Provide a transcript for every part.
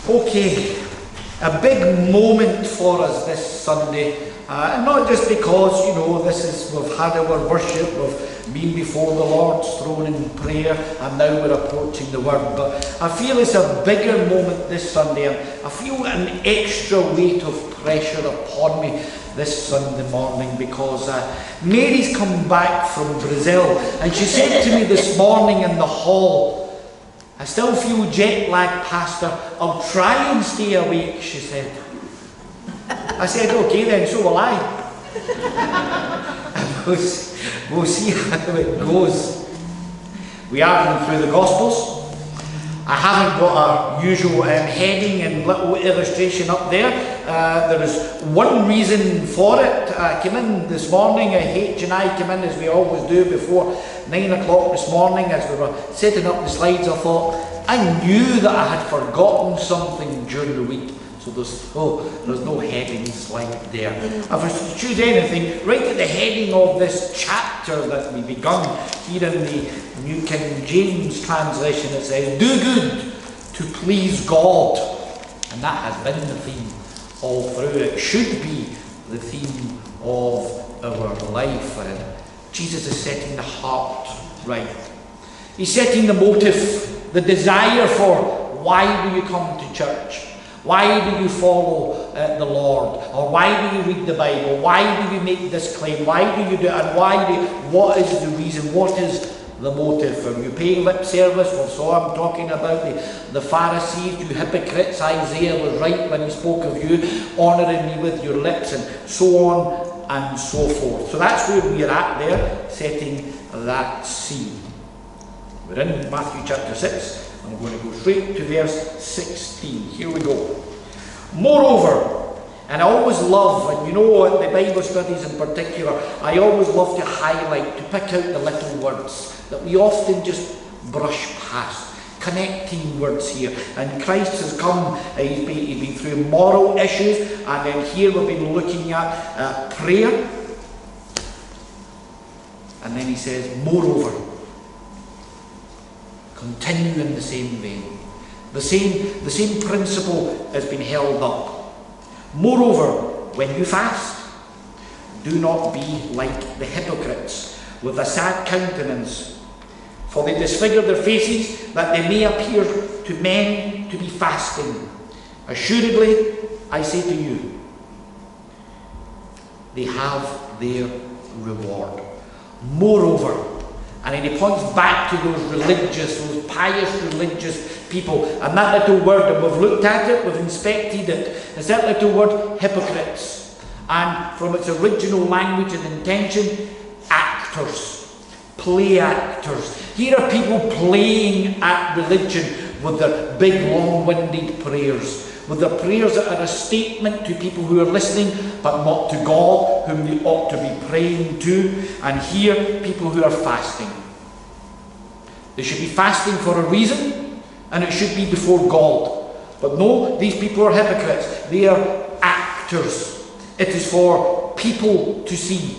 Okay, a big moment for us this Sunday, and not just because, we've had our worship, we've been before the Lord's throne in prayer, and now we're approaching the Word, but I feel it's a bigger moment this Sunday, and I feel an extra weight of pressure upon me this Sunday morning, because Mary's come back from Brazil, and she said to me this morning in the hall, "I still feel jet lagged, Pastor. I'll try and stay awake," she said. I said, "Okay then, so will I." We'll see how it goes. We are going through the Gospels. I haven't got our usual heading and little illustration up there. There is one reason for it. I came in this morning, H and I came in as we always do before 9 o'clock this morning as we were setting up the slides. I thought, I knew that I had forgotten something during the week. So there's no heading slide there. If I was to choose anything, right at the heading of this chapter that we begun here in the New King James translation, it says, "Do good to please God." And that has been the theme all through. It should be the theme of our life. Jesus is setting the heart right. He's setting the motive, the desire for why do you come to church? Why do you follow the Lord? Or why do you read the Bible? Why do you make this claim? Why do you do it? And what is the reason? What is the motive? Are you paying lip service? Well, so I'm talking about the Pharisees, you hypocrites. Isaiah was right when he spoke of you, honouring me with your lips, and so on and so forth. So that's where we are at there, setting that scene. We're in Matthew chapter 6. I'm going to go straight to verse 16. Here we go. "Moreover," and I always love, and the Bible studies in particular, I always love to highlight, to pick out the little words that we often just brush past. Connecting words here. And Christ has come, he's been through moral issues, and then here we've been looking at prayer. And then he says, "Moreover," continue in the same vein. The same principle has been held up. "Moreover, when you fast, do not be like the hypocrites, with a sad countenance, for they disfigure their faces, that they may appear to men to be fasting. Assuredly, I say to you, they have their reward." Moreover, and then he points back to those pious religious people. And that little word, and we've looked at it, we've inspected it. It's that little word, hypocrites. And from its original language and intention, actors, play actors. Here are people playing at religion with their big, long-winded prayers. With their prayers that are a statement to people who are listening, but not to God, whom they ought to be praying to. And here, people who are fasting. They should be fasting for a reason, and it should be before God. But no, these people are hypocrites. They are actors. It is for people to see.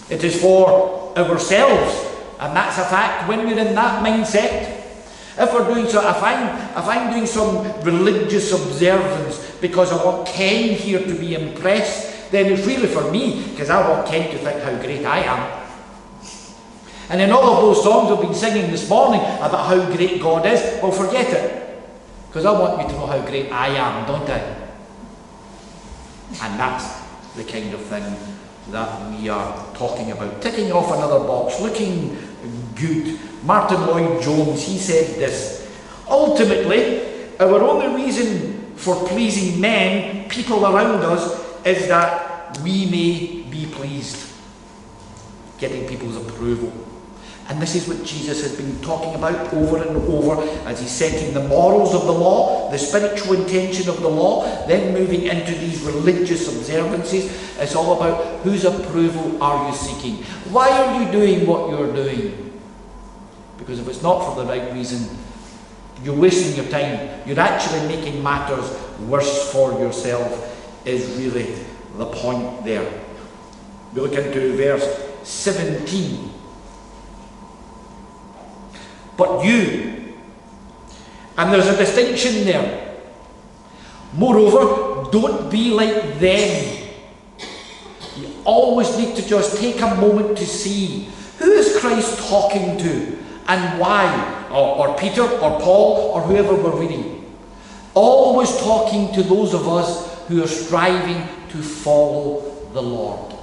It is for ourselves. And that's a fact. When we're in that mindset, if I'm doing some religious observance because I want Ken here to be impressed, then it's really for me, because I want Ken to think how great I am. And in all of those songs we've been singing this morning about how great God is, well, forget it, because I want you to know how great I am, don't I? And that's the kind of thing that we are talking about. Ticking off another box, looking good. Martin Lloyd-Jones, he said this: "Ultimately, our only reason for pleasing men, people around us, is that we may be pleased." Getting people's approval. And this is what Jesus has been talking about over and over as he's setting the morals of the law, the spiritual intention of the law, then moving into these religious observances. It's all about whose approval are you seeking? Why are you doing what you're doing? Because if it's not for the right reason, you're wasting your time. You're actually making matters worse for yourself, is really the point there. We look into verse 17. "But you," and there's a distinction there. Moreover, don't be like them. You always need to just take a moment to see, who is Christ talking to and why? Or Peter or Paul or whoever we're reading. Always talking to those of us who are striving to follow the Lord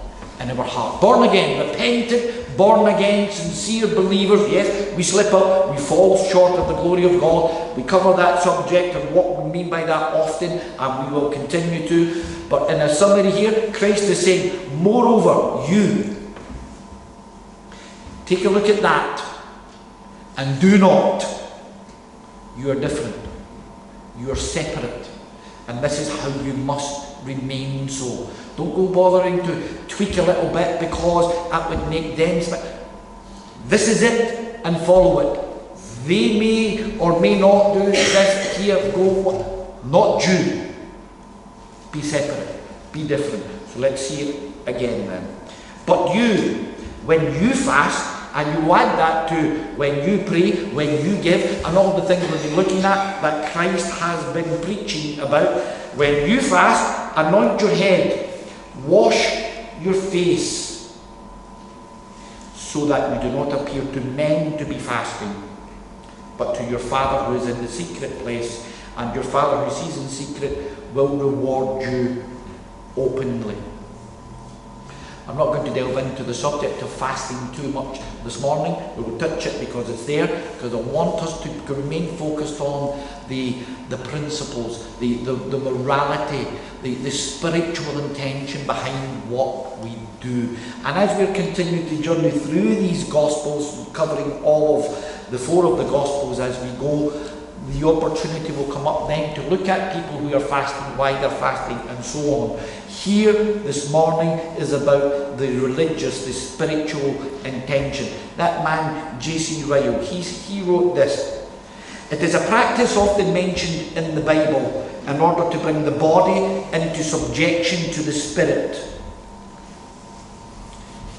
in our heart. Born again, repentant, born again, sincere believers. Yes, we slip up, we fall short of the glory of God. We cover that subject and what we mean by that often, and we will continue to. But in a summary here, Christ is saying, moreover, you. Take a look at that. And do not. You are different. You are separate. And this is how you must remain so. Don't go bothering to tweak a little bit because that would make them. This is it, and follow it. They may or may not do this, here, go. Not you. Be separate. Be different. So let's see it again then. But you, when you fast, and you add that to when you pray, when you give, and all the things we've been looking at that Christ has been preaching about. When you fast, anoint your head, wash your face, so that you do not appear to men to be fasting, but to your Father who is in the secret place, and your Father who sees in secret will reward you openly. I'm not going to delve into the subject of fasting too much this morning. We will touch it because it's there, because I want us to remain focused on the principles, the morality, the spiritual intention behind what we do. And as we're continuing to journey through these Gospels, covering all of the 4 of the Gospels as we go, the opportunity will come up then to look at people who are fasting, why they're fasting, and so on. Here this morning is about the religious, the spiritual intention. That man, J.C. Ryle, he wrote this. It is a practice often mentioned in the Bible in order to bring the body into subjection to the spirit.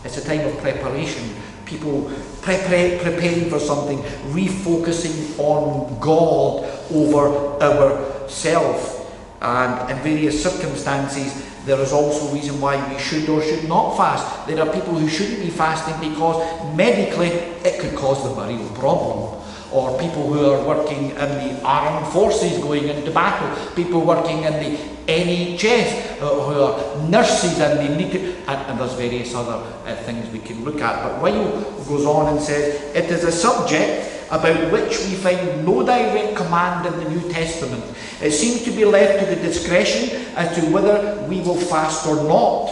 It's a time of preparation. People preparing for something, refocusing on God over ourselves. And in various circumstances, there is also a reason why we should or should not fast. There are people who shouldn't be fasting because medically it could cause them a real problem. Or people who are working in the armed forces going into battle, people working in the NHS who are nurses and they need to, and there's various other things we can look at. But Ryle goes on and says, it is a subject about which we find no direct command in the New Testament. It seems to be left to the discretion as to whether we will fast or not.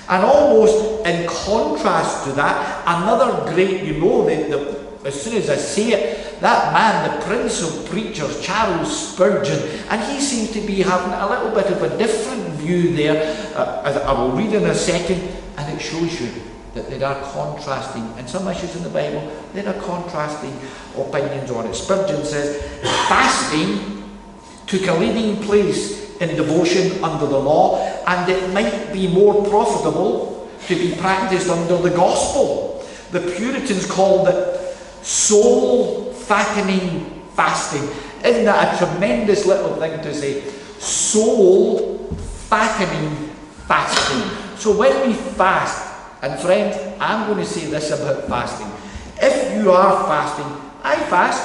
And almost in contrast to that, another great, as soon as I say it, that man, the Prince of Preachers, Charles Spurgeon, and he seems to be having a little bit of a different view there, as I will read in a second, and it shows you that there are contrasting, in some issues in the Bible, there are contrasting opinions on it. Spurgeon says, fasting took a leading place in devotion under the law, and it might be more profitable to be practiced under the gospel. The Puritans called it soul-fattening fasting. Isn't that a tremendous little thing to say? Soul-fattening fasting. So when we fast, and friends, I'm going to say this about fasting. If you are fasting, I fast.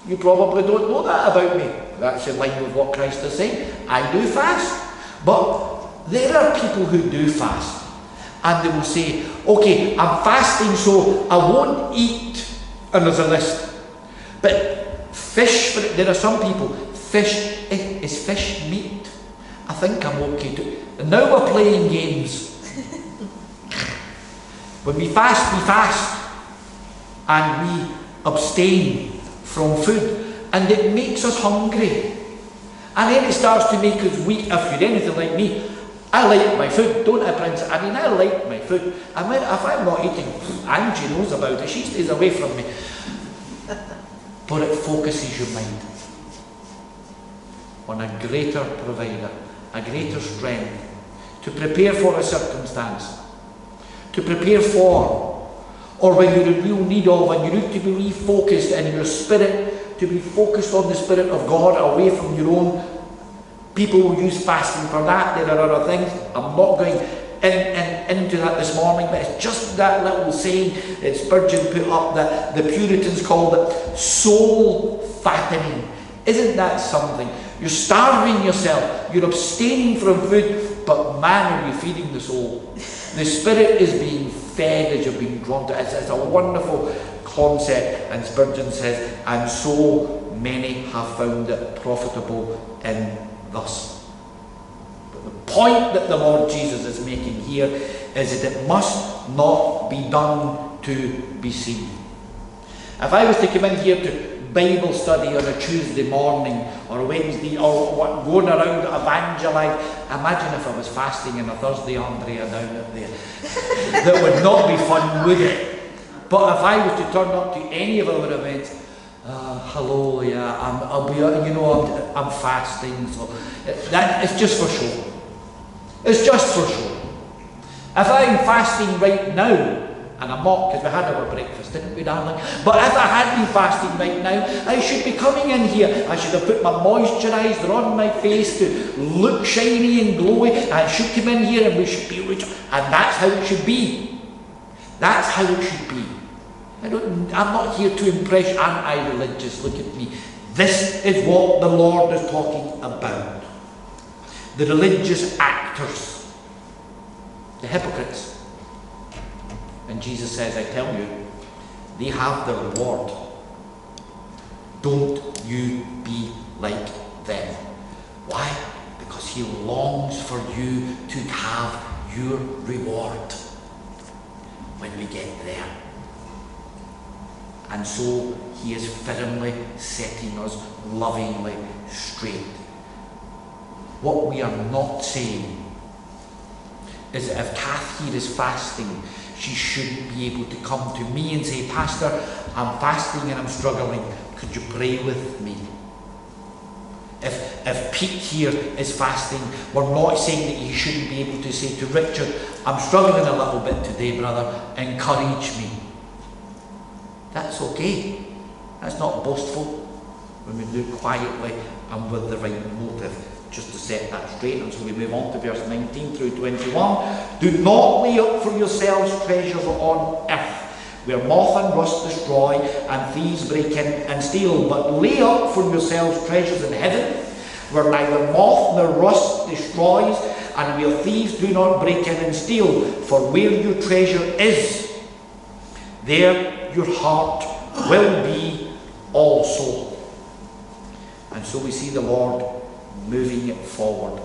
You probably don't know that about me. That's in line with what Christ is saying. I do fast. But there are people who do fast. And they will say, okay, I'm fasting so I won't eat. And there's a list. But fish, there are some people, fish, is fish meat? I think I'm okay to. And now we're playing games. When we fast, and we abstain from food, and it makes us hungry. And then it starts to make us weak. If you're anything like me, I like my food, don't I, Prince? I mean, I like my food. If I'm not eating, Angie knows about it, she stays away from me. But it focuses your mind on a greater provider, a greater strength, to prepare for a circumstance, to prepare for, or when you're in real need of, and you need to be refocused in your spirit, to be focused on the Spirit of God away from your own People will use fasting for that. There are other things. I'm not going into that this morning, but it's just that little saying that Spurgeon put up that the Puritans called it soul fattening. Isn't that something? You're starving yourself. You're abstaining from food, but man, are you feeding the soul. The spirit is being fed as you're being drawn to it. It's a wonderful concept, and Spurgeon says, and so many have found it profitable in thus. But the point that the Lord Jesus is making here is that it must not be done to be seen. If I was to come in here to Bible study on a Tuesday morning or a Wednesday or going around evangelise, imagine if I was fasting on a Thursday, Andrea, down at there. That would not be fun, would it? But if I was to turn up to any of our events, hello, yeah, I'll be, I'm fasting, so that it's just for show. It's just for show. If I'm fasting right now, and I'm not, because we had our breakfast, didn't we, darling? But if I had been fasting right now, I should be coming in here. I should have put my moisturiser on my face to look shiny and glowy. I should come in here and we should be rich. And that's how it should be. That's how it should be. I'm not here to impress anti-religious. Look at me. This is what the Lord is talking about. The religious actors. The hypocrites. And Jesus says, I tell you, they have their reward. Don't you be like them. Why? Because he longs for you to have your reward when we get there. And so he is firmly setting us lovingly straight. What we are not saying is that if Kath here is fasting, she shouldn't be able to come to me and say, Pastor, I'm fasting and I'm struggling. Could you pray with me? If Pete here is fasting, we're not saying that he shouldn't be able to say to Richard, I'm struggling a little bit today, brother, encourage me. That's okay. That's not boastful when we do it quietly and with the right motive. Just to set that straight, and so we move on to verse 19 through 21. Do not lay up for yourselves treasures on earth, where moth and rust destroy, and thieves break in and steal. But lay up for yourselves treasures in heaven, where neither moth nor rust destroys, and where thieves do not break in and steal. For where your treasure is, there your heart will be also. And so we see the Lord moving it forward.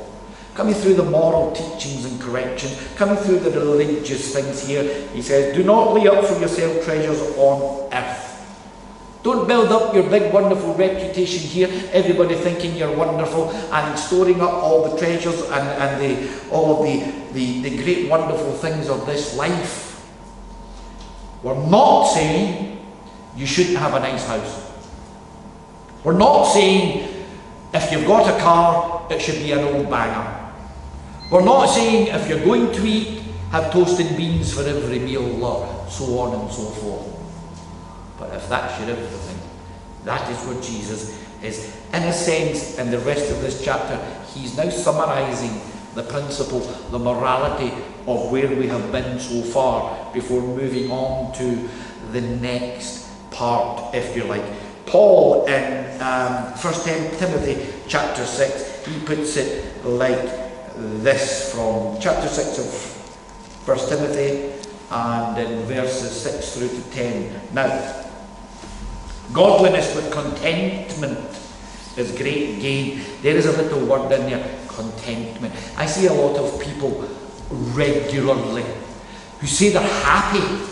Coming through the moral teachings and corrections, coming through the religious things here, he says, do not lay up for yourself treasures on earth. Don't build up your big wonderful reputation here, everybody thinking you're wonderful and storing up all the treasures and all of the great wonderful things of this life. We're not saying you shouldn't have a nice house. We're not saying if you've got a car, it should be an old banger. We're not saying if you're going to eat, have toast and beans for every meal, or so on and so forth. But if that's your everything, that is what Jesus is. In a sense, in the rest of this chapter, he's now summarising the principle, the morality of where we have been so far before moving on to the next part, if you like. Paul in 1 Timothy chapter 6, he puts it like this from chapter 6 of 1 Timothy and in verses 6 through to 10. Now, godliness with contentment is great gain. There is a little word in there, contentment. I see a lot of people regularly who say they're happy,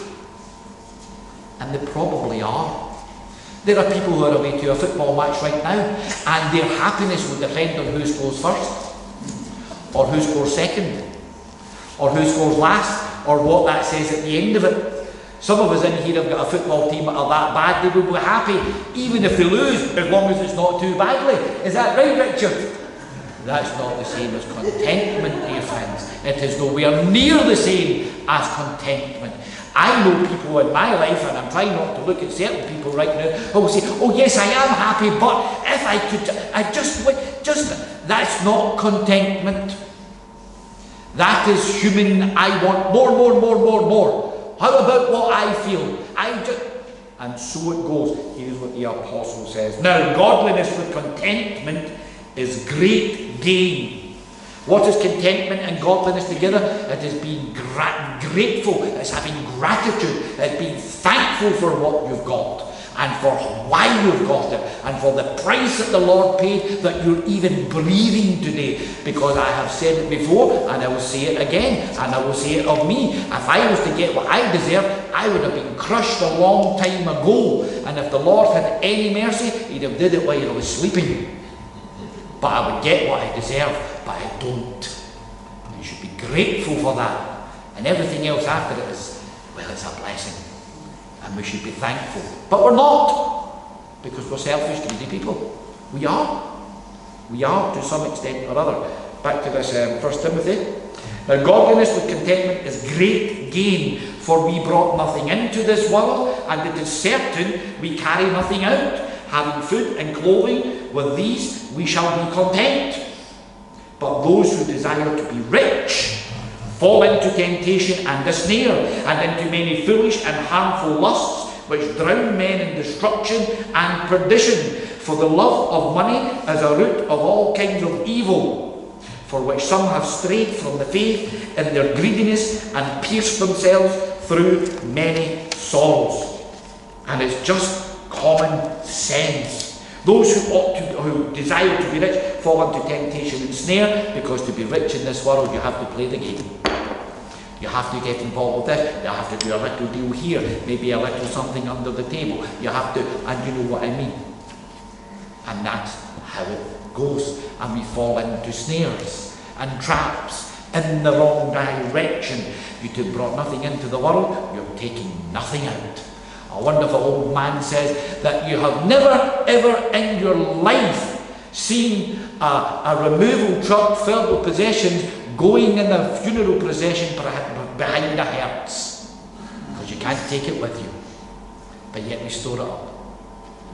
and they probably are. There are people who are away to a football match right now, and their happiness will depend on who scores first, or who scores second, or who scores last, or what that says at the end of it. Some of us in here have got a football team that are that bad, they will be happy, even if they lose, as long as it's not too badly. Is that right, Richard? That's not the same as contentment, dear friends. It is nowhere near the same as contentment. I know people in my life, and I'm trying not to look at certain people right now, who will say, oh yes, I am happy, but if I could, that's not contentment. That is human. I want more. How about what I feel? And so it goes. Here's what the apostle says. Now, godliness with contentment is great gain. What is contentment and godliness together? It is being grateful. It's having gratitude. It's being thankful for what you've got, and for why you've got it, and for the price that the Lord paid that you're even breathing today. Because I have said it before, and I will say it again, and I will say it of me. If I was to get what I deserve, I would have been crushed a long time ago. And if the Lord had any mercy, he'd have did it while I was sleeping. But I would get what I deserve, but I don't. You should be grateful for that. And everything else after it is, well, it's a blessing. And we should be thankful. But we're not, because we're selfish, greedy people. We are. We are, to some extent or other. Back to this 1 Timothy. Now, godliness with contentment is great gain, for we brought nothing into this world, and it is certain we carry nothing out. Having food and clothing, with these we shall be content. But those who desire to be rich fall into temptation and a snare, and into many foolish and harmful lusts, which drown men in destruction and perdition. For the love of money is a root of all kinds of evil, for which some have strayed from the faith in their greediness, and pierced themselves through many sorrows. And it's just common sense. Those who desire to be rich fall into temptation and snare, because to be rich in this world you have to play the game. You have to get involved with this. You have to do a little deal here, maybe a little something under the table. You have to, and you know what I mean. And that's how it goes. And we fall into snares and traps in the wrong direction. You two brought nothing into the world, you're taking nothing out. A wonderful old man says that you have never ever in your life seen a removal truck filled with possessions going in a funeral procession behind a hearse, because you can't take it with you, but yet we store it up.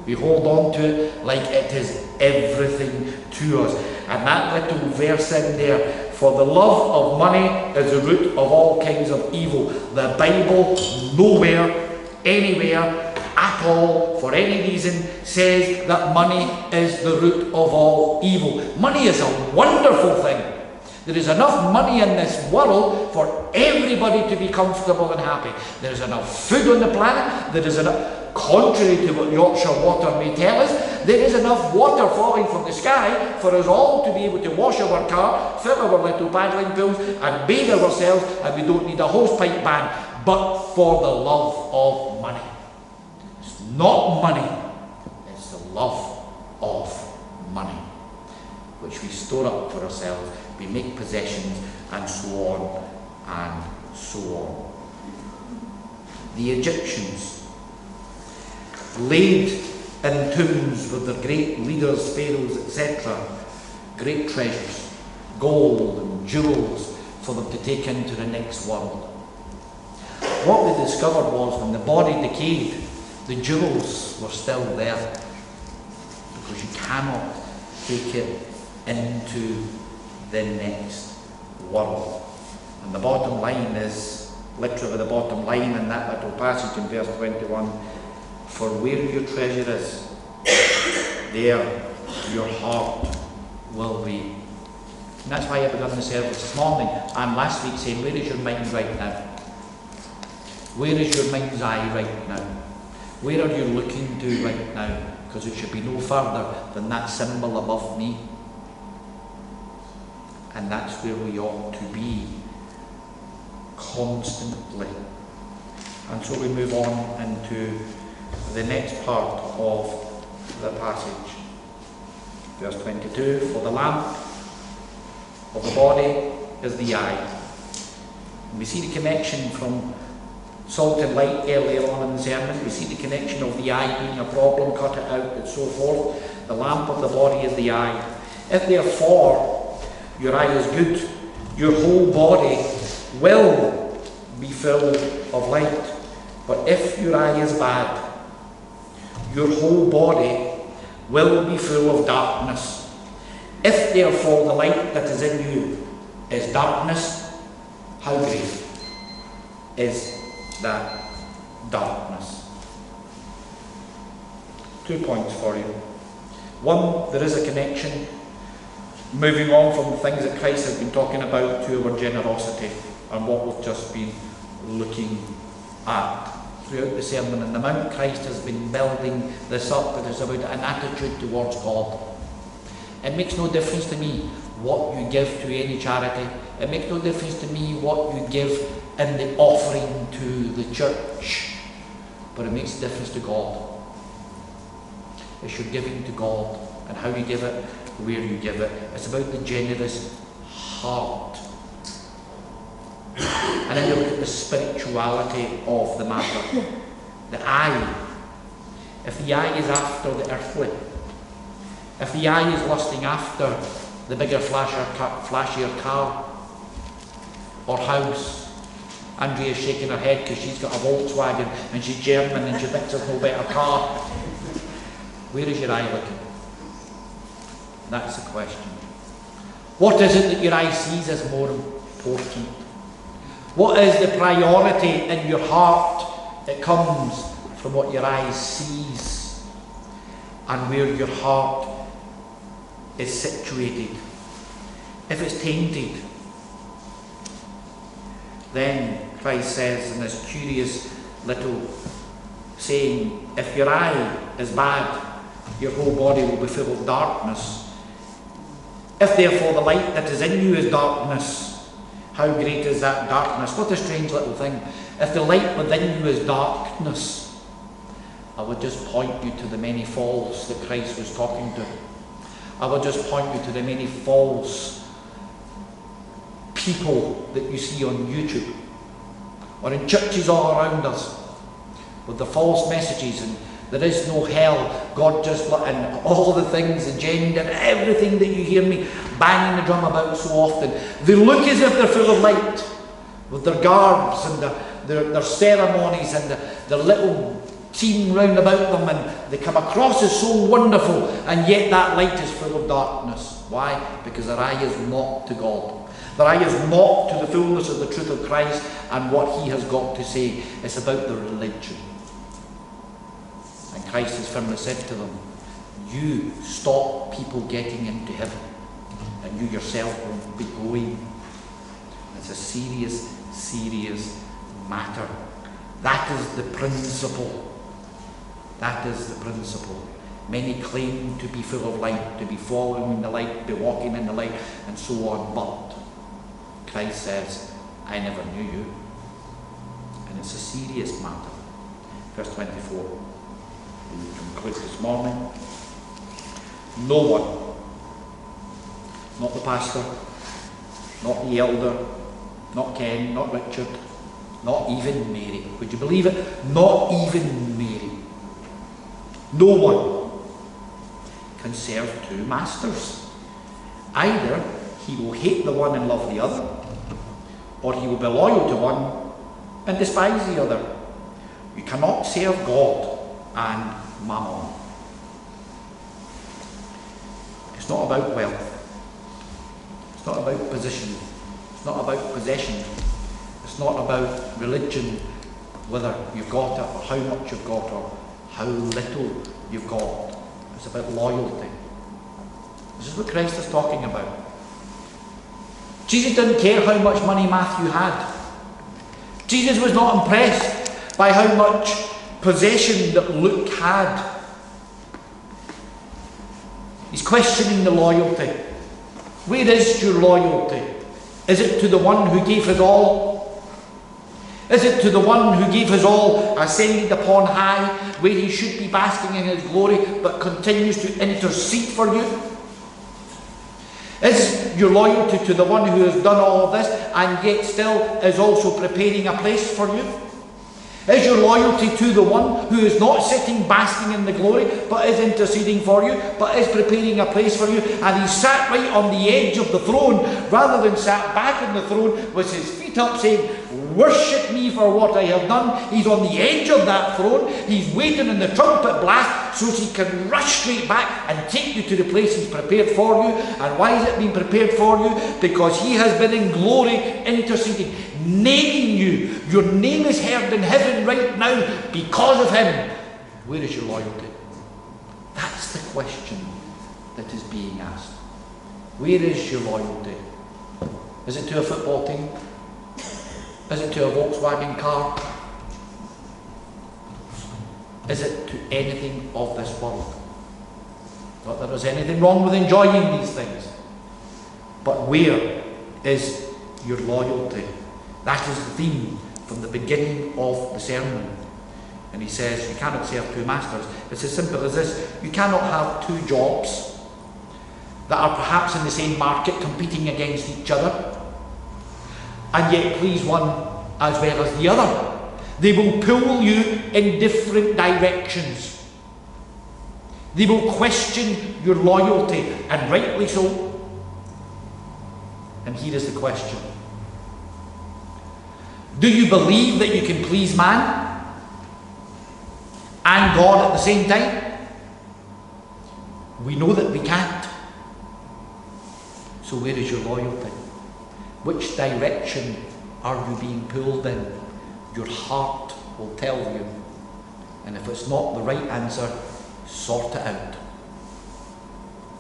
We hold on to it like it is everything to us. And that little verse in there, for the love of money is the root of all kinds of evil. The Bible nowhere, anywhere, at all, for any reason, says that money is the root of all evil. Money is a wonderful thing. There is enough money in this world for everybody to be comfortable and happy. There is enough food on the planet. There is enough, contrary to what Yorkshire Water may tell us, there is enough water falling from the sky for us all to be able to wash our car, fill our little paddling pools, and bathe ourselves, and we don't need a hosepipe ban. But for the love of money. It's not money, it's the love of money, which we store up for ourselves. We make possessions, and so on and so on. The Egyptians laid in tombs with their great leaders, pharaohs, etc., great treasures, gold and jewels for them to take into the next world. What they discovered was, when the body decayed, the jewels were still there, because you cannot take it into the next world. And the bottom line is, literally the bottom line in that little passage in verse 21, for where your treasure is, there your heart will be. And that's why I began the service this morning and last week saying, where is your mind right now? Where is your mind's eye right now? Where are you looking to right now? Because it should be no further than that symbol above me. And that's where we ought to be constantly. And so we move on into the next part of the passage. Verse 22, for the lamp of the body is the eye. And we see the connection from salt and light earlier on in the sermon. We see the connection of the eye being a problem, cut it out, and so forth. The lamp of the body is the eye. If therefore your eye is good, your whole body will be filled of light. But if your eye is bad, your whole body will be full of darkness. If therefore the light that is in you is darkness, how great is that darkness? 2 points for you. One, there is a connection, moving on from the things that Christ has been talking about, to our generosity and what we've just been looking at. Throughout the Sermon on the Mount, Christ has been building this up. It is about an attitude towards God. It makes no difference to me what you give to any charity. It makes no difference to me what you give in the offering to the church. But it makes a difference to God. It's your giving to God and how you give it, where you give it. It's about the generous heart. And then you look at the spirituality of the matter. The eye. If the eye is after the earthly, if the eye is lusting after the bigger, flashier car or house, Andrea's shaking her head because she's got a Volkswagen and she's German and she thinks there's no better car. Where is your eye looking? That's the question. What is it that your eye sees as more important? What is the priority in your heart? It comes from what your eye sees and where your heart is situated. If it's tainted, then Christ says in this curious little saying, if your eye is bad, your whole body will be full of darkness. If therefore the light that is in you is darkness, how great is that darkness? What a strange little thing. If the light within you is darkness, I would just point you to the many falls that Christ was talking to. I would just point you to the many false people that you see on YouTube or in churches all around us with the false messages and there is no hell, God just, and all the things, the gender, everything that you hear me banging the drum about so often. They look as if they're full of light with their garbs and their ceremonies and their little team round about them, and they come across as so wonderful, and yet that light is full of darkness. Why? Because their eye is not to God. Their eye is not to the fullness of the truth of Christ and what he has got to say. It's about the religion. And Christ has firmly said to them, you stop people getting into heaven and you yourself won't be going. It's a serious, serious matter. That is the principle. That is the principle. Many claim to be full of light, to be following the light, to be walking in the light, and so on. But Christ says, I never knew you. And it's a serious matter. Verse 24. We conclude this morning. No one, not the pastor, not the elder, not Ken, not Richard, not even Mary. Would you believe it? Not even Mary. No one can serve two masters. Either he will hate the one and love the other, or he will be loyal to one and despise the other. You cannot serve God and Mammon. It's not about wealth. It's not about position. It's not about possession. It's not about religion, whether you've got it or how much you've got or how little you've got. It's about loyalty. This is what Christ is talking about. Jesus didn't care how much money Matthew had. Jesus was not impressed by how much possession that Luke had. He's questioning the loyalty. Where is your loyalty? Is it to the one who gave his all? Is it to the one who gave his all, ascended upon high, where he should be basking in his glory, but continues to intercede for you? Is your loyalty to the one who has done all of this, and yet still is also preparing a place for you? Is your loyalty to the one who is not sitting basking in the glory, but is interceding for you, but is preparing a place for you, and he's sat right on the edge of the throne, rather than sat back on the throne with his feet up saying, worship me for what I have done. He's on the edge of that throne. He's waiting in the trumpet blast so he can rush straight back and take you to the place he's prepared for you. And why has it been prepared for you? Because he has been in glory interceding, naming you. Your name is heard in heaven right now because of him. Where is your loyalty? That's the question that is being asked. Where is your loyalty? Is it to a football team? Is it to a Volkswagen car? Is it to anything of this world? Not that there's anything wrong with enjoying these things. But where is your loyalty? That is the theme from the beginning of the sermon. And he says, you cannot serve two masters. It's as simple as this. You cannot have two jobs that are perhaps in the same market competing against each other and yet please one as well as the other. They will pull you in different directions. They will question your loyalty, and rightly so. And here is the question. Do you believe that you can please man and God at the same time? We know that we can't. So where is your loyalty? Which direction are you being pulled in? Your heart will tell you. And if it's not the right answer, sort it out.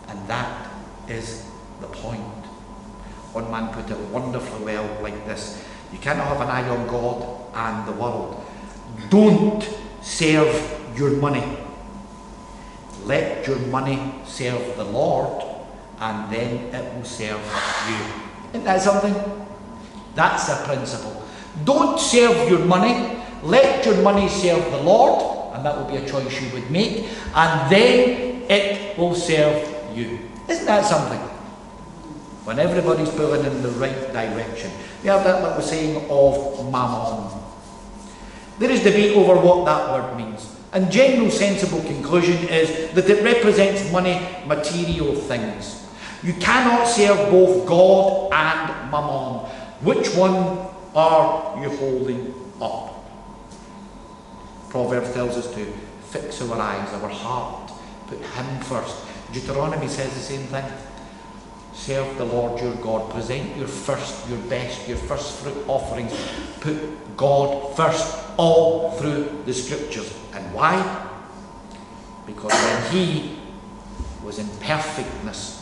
And that is the point. One man put it wonderfully well like this. You cannot have an eye on God and the world. Don't serve your money. Let your money serve the Lord, and then it will serve you. Isn't that something? That's a principle. Don't serve your money. Let your money serve the Lord, and that will be a choice you would make, and then it will serve you. Isn't that something? When everybody's pulling in the right direction. We have that little saying of mammon. There is debate over what that word means. And general sensible conclusion is that it represents money, material things. You cannot serve both God and mammon. Which one are you holding up? Proverbs tells us to fix our eyes, our heart, put him first. Deuteronomy says the same thing. Serve the Lord your God. Present your first, your best, your first fruit offerings. Put God first all through the scriptures. And why? Because when he was in perfectness,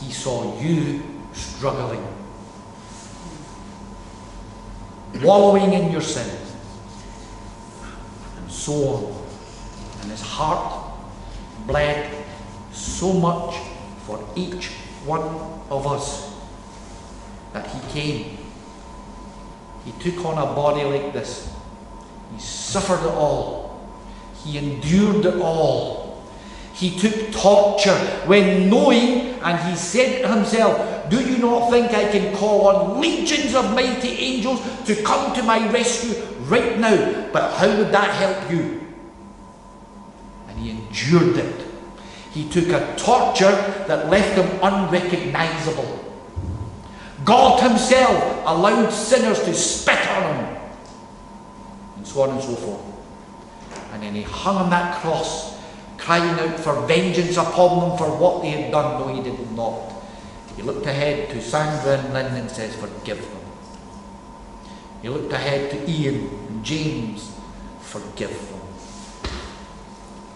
he saw you struggling, wallowing in your sin, and so on. And his heart bled so much for each one of us that he came. He took on a body like this. He suffered it all. He endured it all. He took torture when knowing, and he said to himself, do you not think I can call on legions of mighty angels to come to my rescue right now? But how would that help you? And he endured it. He took a torture that left him unrecognizable. God himself allowed sinners to spit on him, and so on and so forth. And then he hung on that cross, crying out for vengeance upon them for what they had done. No, he did not. He looked ahead to Sandra and Lynn and says, forgive them. He looked ahead to Ian and James, forgive them.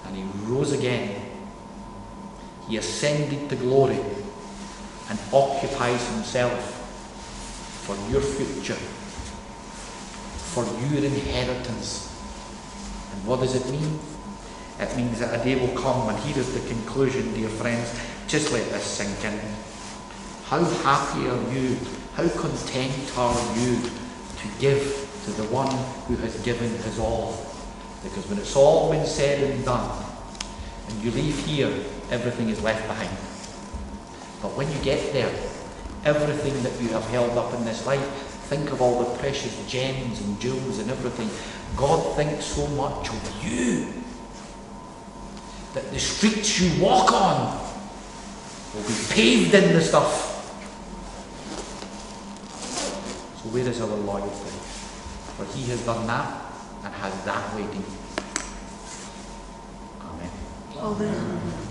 And he rose again. He ascended to glory and occupies himself for your future, for your inheritance. And what does it mean? It means that a day will come, and here is the conclusion, dear friends. Just let this sink in. How happy are you? How content are you to give to the one who has given his all? Because when it's all been said and done, and you leave here, everything is left behind. But when you get there, everything that you have held up in this life, think of all the precious gems and jewels and everything. God thinks so much of you that the streets you walk on will be paved in the stuff. So where is our loyalty? For he has done that and has that waiting. Amen. Amen.